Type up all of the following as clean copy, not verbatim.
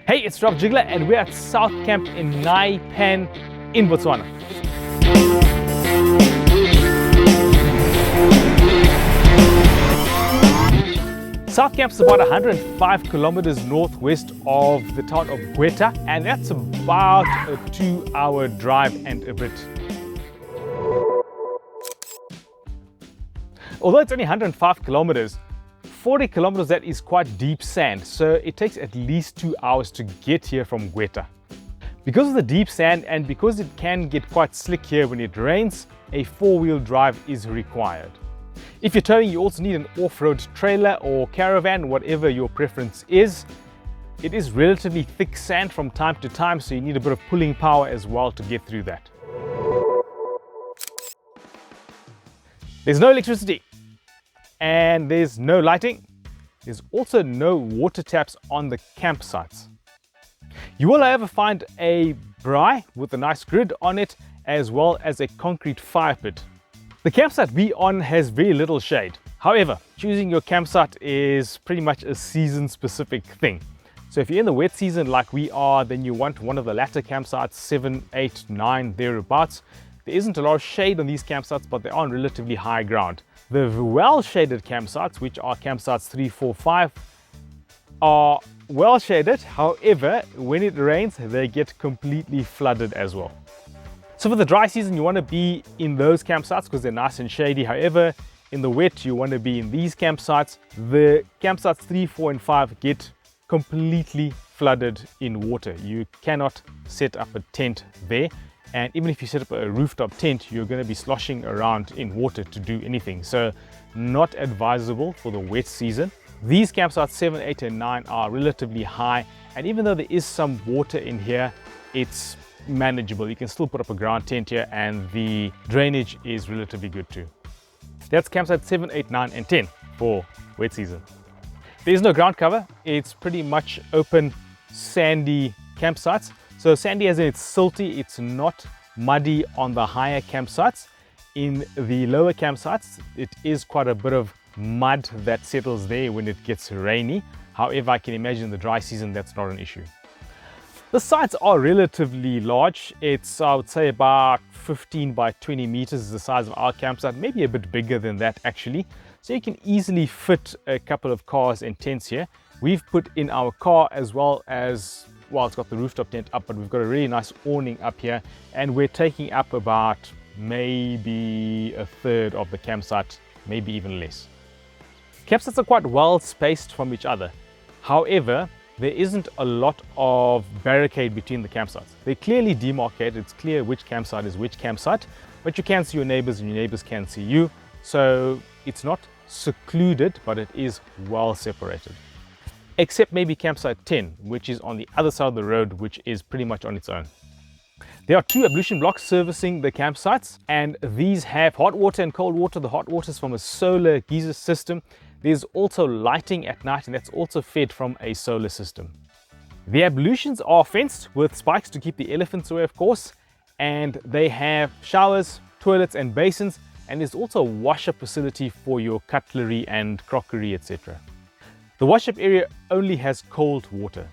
Hey, it's Rob Jiggler and we're at South Camp in Nxai Pan in Botswana. South Camp is about 105 kilometers northwest of the town of Gweta, and that's about a 2-hour drive and a bit. Although it's only 105 kilometers, 40 kilometers that is quite deep sand, so it takes at least 2 hours to get here from Gweta. Because of the deep sand and because it can get quite slick here when it rains, a 4-wheel drive is required. If you're towing, you also need an off-road trailer or caravan, whatever your preference is. It is relatively thick sand from time to time, so you need a bit of pulling power as well to get through that. There's no electricity and there's no lighting. There's also no water taps on the campsites. You will, however, find a braai with a nice grid on it, as well as a concrete fire pit. The campsite we're on has very little shade. However, choosing your campsite is pretty much a season-specific thing. So if you're in the wet season like we are, then you want one of the latter campsites, 7, 8, 9, thereabouts. There isn't a lot of shade on these campsites, but they're on relatively high ground. The well-shaded campsites, which are campsites 3, 4, 5, are well shaded. However, when it rains, they get completely flooded as well. So for the dry season, you want to be in those campsites because they're nice and shady. However, in the wet, you want to be in these campsites. The campsites 3, 4, and 5 get completely flooded in water. You cannot set up a tent there. And even if you set up a rooftop tent, you're going to be sloshing around in water to do anything. So not advisable for the wet season. These campsites 7, 8, and 9 are relatively high. And even though there is some water in here, it's manageable. You can still put up a ground tent here and the drainage is relatively good too. That's campsite 7, 8, 9, and 10 for wet season. There's no ground cover. It's pretty much open, sandy campsites. So sandy as in it's silty, it's not muddy on the higher campsites. In the lower campsites, it is quite a bit of mud that settles there when it gets rainy. However, I can imagine in the dry season, that's not an issue. The sites are relatively large. It's, I would say, about 15 by 20 meters is the size of our campsite, maybe a bit bigger than that actually. So you can easily fit a couple of cars and tents here. We've put in our car as well as, well, it's got the rooftop tent up, but we've got a really nice awning up here, and we're taking up about maybe a third of the campsite, maybe even less. Campsites are quite well spaced from each other. However, there isn't a lot of barricade between the campsites. They're clearly demarcated. It's clear which campsite is which campsite, but you can see your neighbors and your neighbors can see you. So it's not secluded, but it is well separated. Except maybe campsite 10, which is on the other side of the road, which is pretty much on its own. There are 2 ablution blocks servicing the campsites, and these have hot water and cold water. The hot water is from a solar geyser system. There's also lighting at night, and that's also fed from a solar system. The ablutions are fenced with spikes to keep the elephants away, of course, and they have showers, toilets, and basins, and there's also a wash-up facility for your cutlery and crockery, etc. The wash-up area only has cold water.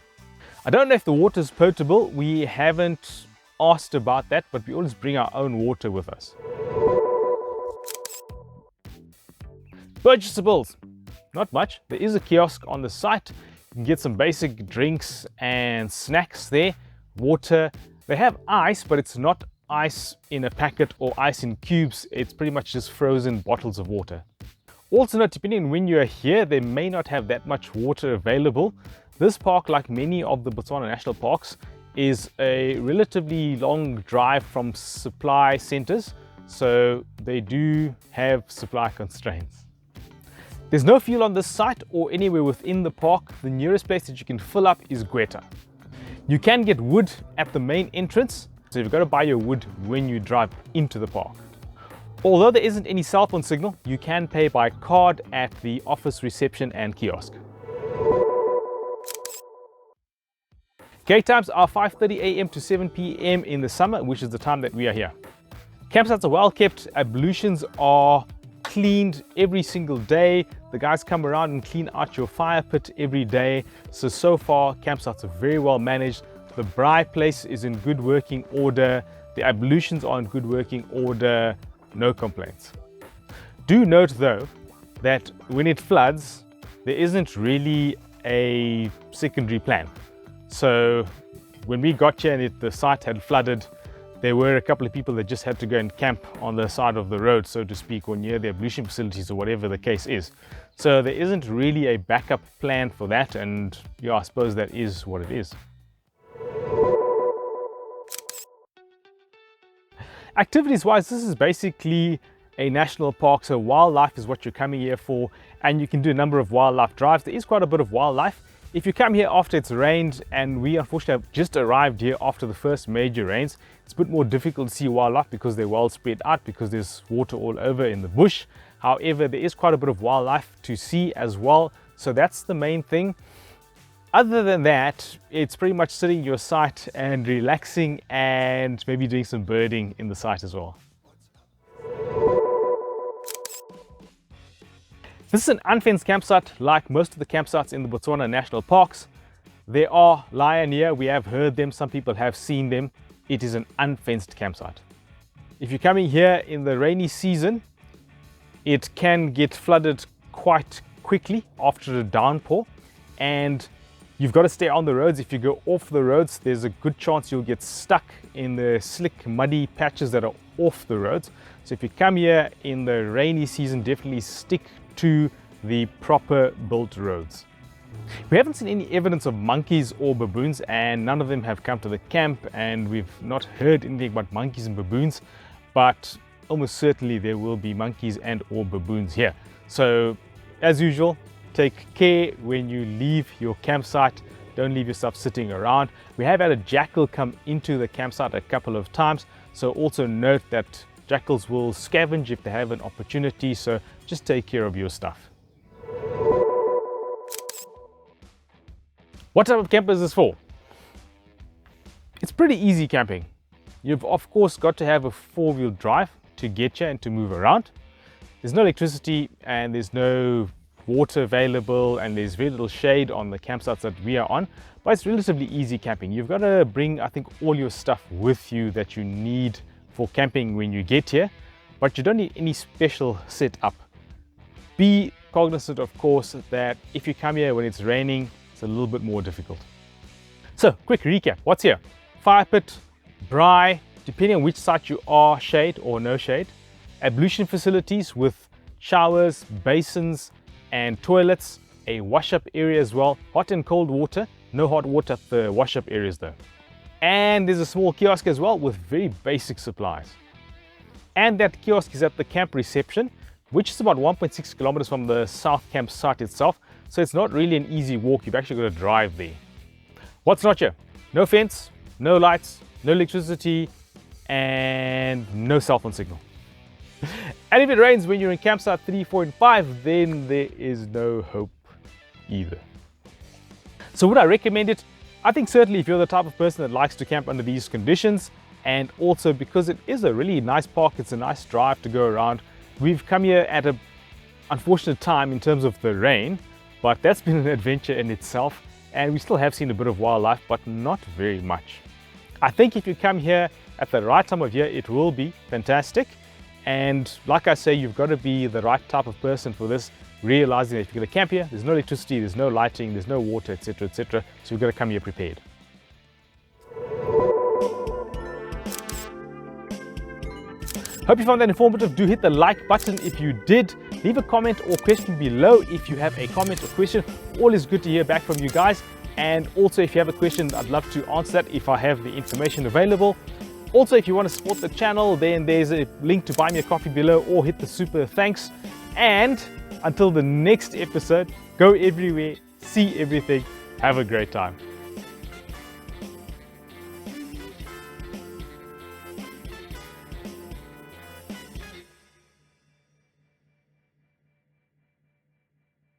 I don't know if the water is potable. We haven't asked about that, but we always bring our own water with us. Purchaseables. Not much. There is a kiosk on the site. You can get some basic drinks and snacks there. Water. They have ice, but it's not ice in a packet or ice in cubes. It's pretty much just frozen bottles of water. Also note, depending on when you're here, they may not have that much water available. This park, like many of the Botswana national parks, is a relatively long drive from supply centers, so they do have supply constraints. There's no fuel on this site or anywhere within the park. The nearest place that you can fill up is Gweta. You can get wood at the main entrance, so you've got to buy your wood when you drive into the park. Although there isn't any cell phone signal, you can pay by card at the office reception and kiosk. Gate times are 5:30 a.m. to 7 p.m. in the summer, which is the time that we are here. Campsites are well kept, ablutions are cleaned every single day. The guys come around and clean out your fire pit every day. So far, campsites are very well managed. The braai place is in good working order. The ablutions are in good working order. No complaints. Do note though, that when it floods, there isn't really a secondary plan. So when we got here and the site had flooded, there were a couple of people that just had to go and camp on the side of the road, so to speak, or near the ablution facilities or whatever the case is. So there isn't really a backup plan for that, and yeah, I suppose that is what it is. Activities wise, this is basically a national park, so wildlife is what you're coming here for, and you can do a number of wildlife drives. There is quite a bit of wildlife. If you come here after it's rained, and we unfortunately have just arrived here after the first major rains, it's a bit more difficult to see wildlife because they're well spread out, because there's water all over in the bush. However, there is quite a bit of wildlife to see as well, so that's the main thing. Other than that, it's pretty much sitting in your site and relaxing and maybe doing some birding in the site as well. This is an unfenced campsite like most of the campsites in the Botswana national parks. There are lion here, we have heard them, some people have seen them. It is an unfenced campsite. If you're coming here in the rainy season, it can get flooded quite quickly after a downpour, and you've got to stay on the roads. If you go off the roads, there's a good chance you'll get stuck in the slick, muddy patches that are off the roads. So if you come here in the rainy season, definitely stick to the proper built roads. We haven't seen any evidence of monkeys or baboons, and none of them have come to the camp, and we've not heard anything about monkeys and baboons, but almost certainly there will be monkeys and or baboons here. So as usual, take care when you leave your campsite. Don't leave yourself sitting around. We have had a jackal come into the campsite a couple of times, so also note that jackals will scavenge if they have an opportunity, so just take care of your stuff. What type of camper is this for? It's pretty easy camping. You've of course got to have a four-wheel drive to get you and to move around. There's no electricity and there's no water available, and there's very little shade on the campsites that we are on, but it's relatively easy camping. You've got to bring, I think, all your stuff with you that you need for camping when you get here, but you don't need any special setup. Be cognizant, of course, that if you come here when it's raining, it's a little bit more difficult. So, quick recap. What's here? Fire pit, braai, depending on which site you are, shade or no shade. Ablution facilities with showers, basins, and toilets. A wash-up area as well. Hot and cold water. No hot water at the wash-up areas though. And there's a small kiosk as well with very basic supplies. And that kiosk is at the camp reception, which is about 1.6 kilometers from the South Camp site itself. So it's not really an easy walk. You've actually got to drive there. What's not here? No fence, no lights, no electricity, and no cell phone signal. And if it rains when you're in campsite 3, 4, and 5, then there is no hope either. So would I recommend it? I think certainly if you're the type of person that likes to camp under these conditions, and also because it is a really nice park, it's a nice drive to go around. We've come here at an unfortunate time in terms of the rain, but that's been an adventure in itself, and we still have seen a bit of wildlife, but not very much. I think if you come here at the right time of year, it will be fantastic. And like I say, you've got to be the right type of person for this, realizing that if you're going to camp here, there's no electricity, there's no lighting, there's no water, etc., etc. So you've got to come here prepared. Hope you found that informative. Do hit the like button if you did. Leave a comment or question below if you have a comment or question. Always good to hear back from you guys. And also if you have a question, I'd love to answer that if I have the information available. Also, if you want to support the channel, then there's a link to buy me a coffee below, or hit the super thanks. And until the next episode, go everywhere, see everything, have a great time.